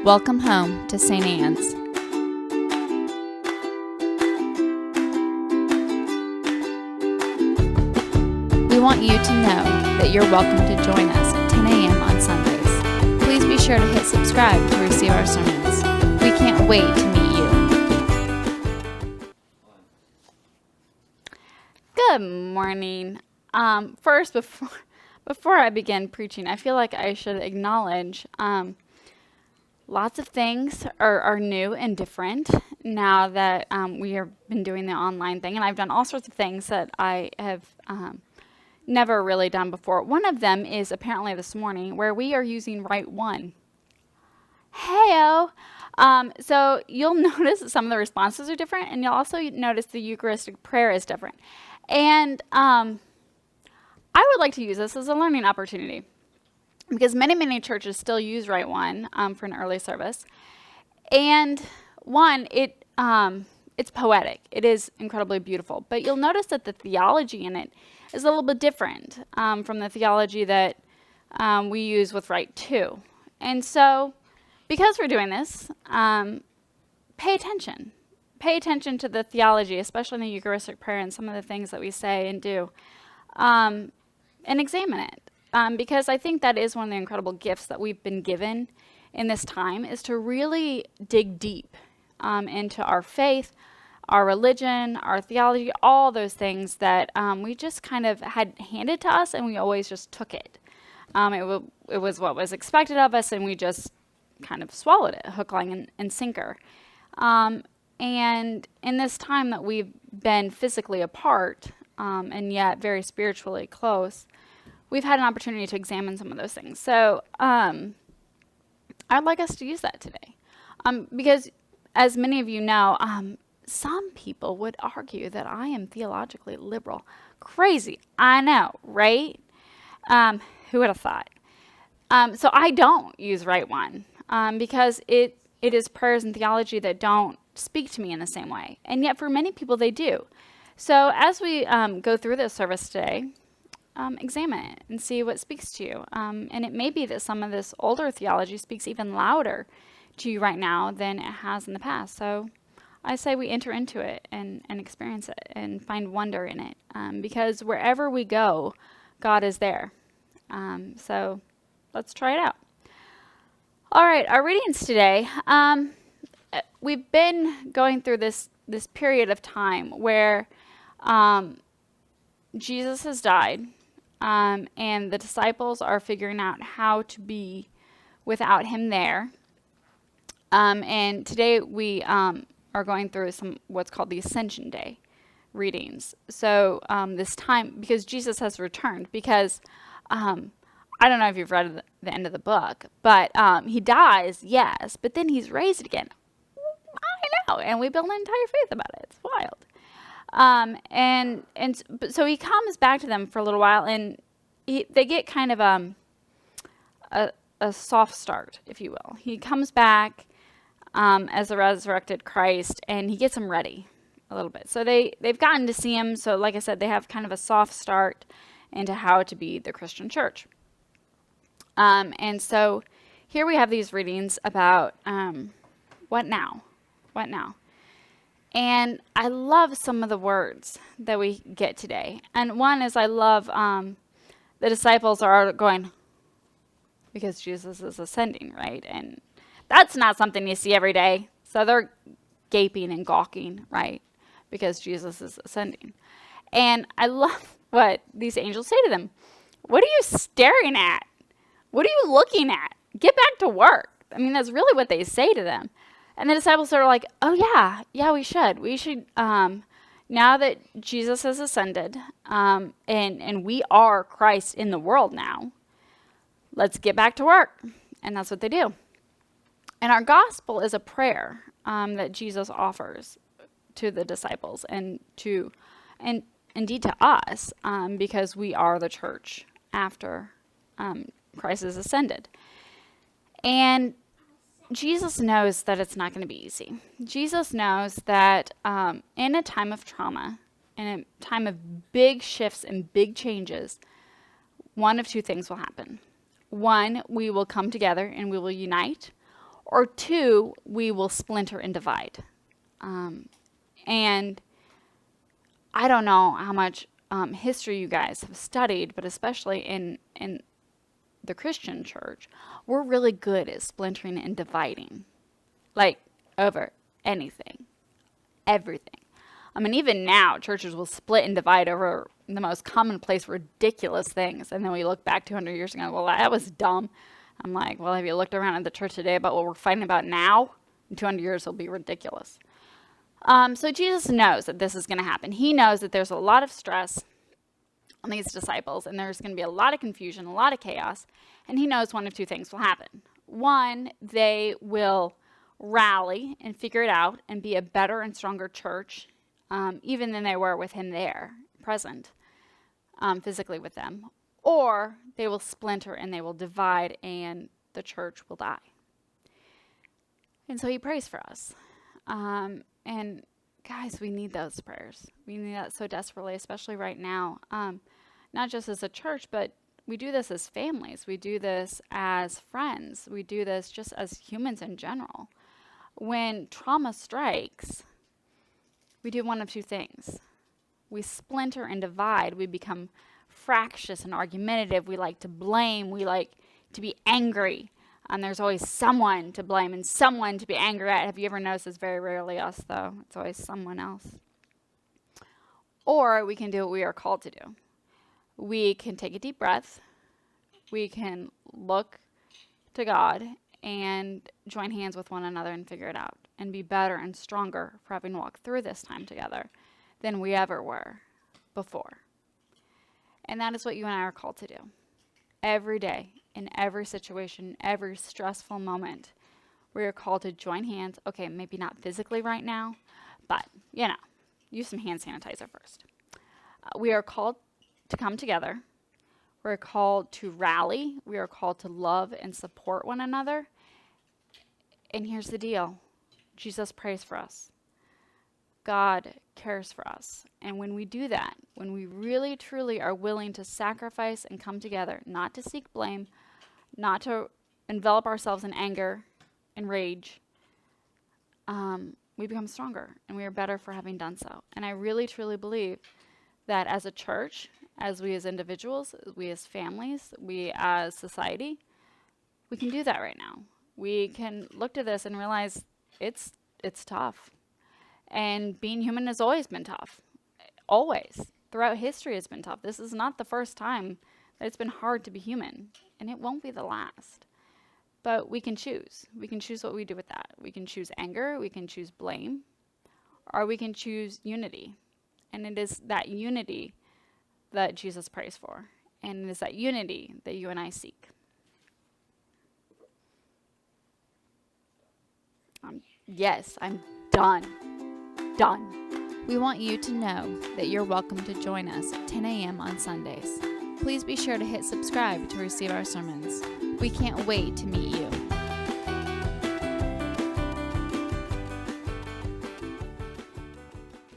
Welcome home to St. Anne's. We want you to know that you're welcome to join us at 10 a.m. on Sundays. Please be sure to hit subscribe to receive our sermons. We can't wait to meet you. Good morning. First, before I begin preaching, I feel like I should acknowledge lots of things are new and different now that we have been doing the online thing, and I've done all sorts of things that I have never really done before. One of them is apparently this morning, where we are using Rite One. Heyo! So you'll notice that some of the responses are different, and you'll also notice the Eucharistic prayer is different. And I would like to use this as a learning opportunity, because many churches still use Rite One for an early service. And it's poetic. It is incredibly beautiful. But you'll notice that the theology in it is a little bit different from the theology that we use with Rite Two. And so, because we're doing this, pay attention. Pay attention to the theology, especially in the Eucharistic prayer and some of the things that we say and do, and examine it. Because I think that is one of the incredible gifts that we've been given in this time, is to really dig deep into our faith, our religion, our theology, all those things that we just kind of had handed to us, and we always just took it. It was what was expected of us, and we just kind of swallowed it, hook, line, and sinker. And in this time that we've been physically apart, and yet very spiritually close, we've had an opportunity to examine some of those things. So I'd like us to use that today. Because as many of you know, some people would argue that I am theologically liberal. Crazy, I know, right? Who would have thought? So I don't use Rite One because it is prayers and theology that don't speak to me in the same way. And yet for many people they do. So as we go through this service today, examine it and see what speaks to you. And it may be that some of this older theology speaks even louder to you right now than it has in the past. So I say we enter into it and experience it and find wonder in it. Because wherever we go, God is there. So let's try it out. All right, our readings today. We've been going through this period of time where Jesus has died. And the disciples are figuring out how to be without him there. And today we are going through what's called the Ascension Day readings. So this time, because Jesus has returned, because I don't know if you've read the end of the book, but he dies, yes, but then he's raised again. I know, and we build an entire faith about it. It's wild. So he comes back to them for a little while, and they get kind of a soft start, if you will. He comes back as the resurrected Christ, and he gets them ready a little bit. So they've gotten to see him. So like I said, they have kind of a soft start into how to be the Christian church. And so here we have these readings about what now? What now? And I love some of the words that we get today. And one is I love the disciples are going, because Jesus is ascending, right? And that's not something you see every day. So they're gaping and gawking, right? Because Jesus is ascending. And I love what these angels say to them. What are you staring at? What are you looking at? Get back to work. I mean, that's really what they say to them. And the disciples are like, oh yeah, we should. We should, now that Jesus has ascended, and we are Christ in the world now, let's get back to work. And that's what they do. And our gospel is a prayer that Jesus offers to the disciples and indeed to us, because we are the church after Christ is ascended. And Jesus knows that it's not going to be easy. Jesus knows that in a time of trauma, in a time of big shifts and big changes, one of two things will happen. One, we will come together and we will unite, Or 2, we will splinter and divide. And I don't know how much history you guys have studied, but especially in the Christian church, we're really good at splintering and dividing, like over anything, everything. I mean, even now, churches will split and divide over the most commonplace, ridiculous things. And then we look back 200 years ago, well, that was dumb. I'm like, well, have you looked around at the church today about what we're fighting about now? In 200 years, it'll be ridiculous. So Jesus knows that this is going to happen. He knows that there's a lot of stress on these disciples, and there's going to be a lot of confusion, a lot of chaos. And he knows one of 2 things will happen. One, they will rally and figure it out and be a better and stronger church, even than they were with him there, present, physically with them. Or they will splinter and they will divide and the church will die. And so he prays for us. And guys, we need those prayers. We need that so desperately, especially right now. Not just as a church, but we do this as families. We do this as friends. We do this just as humans in general. When trauma strikes, we do one of 2 things. We splinter and divide. We become fractious and argumentative. We like to blame. We like to be angry. And there's always someone to blame and someone to be angry at. Have you ever noticed it's very rarely us, though? It's always someone else. Or we can do what we are called to do. We can take a deep breath. We can look to God and join hands with one another and figure it out and be better and stronger for having walked through this time together than we ever were before. And that is what you and I are called to do. Every day, in every situation, every stressful moment, we are called to join hands. Okay, maybe not physically right now, but, use some hand sanitizer first. We are called to come together. We're called to rally. We are called to love and support one another. And here's the deal. Jesus prays for us. God cares for us. And when we do that, when we really, truly are willing to sacrifice and come together, not to seek blame, not to envelop ourselves in anger and rage, we become stronger and we are better for having done so. And I really, truly believe that as a church, as we as individuals, we as families, we as society, we can do that right now. We can look to this and realize it's tough. And being human has always been tough. Always. Throughout history has been tough. This is not the first time that it's been hard to be human. And it won't be the last. But we can choose. We can choose what we do with that. We can choose anger. We can choose blame. Or we can choose unity. And it is that unity that Jesus prays for. And it is that unity that you and I seek. Yes, I'm done. We want you to know that you're welcome to join us at 10 a.m. on Sundays. Please be sure to hit subscribe to receive our sermons. We can't wait to meet you.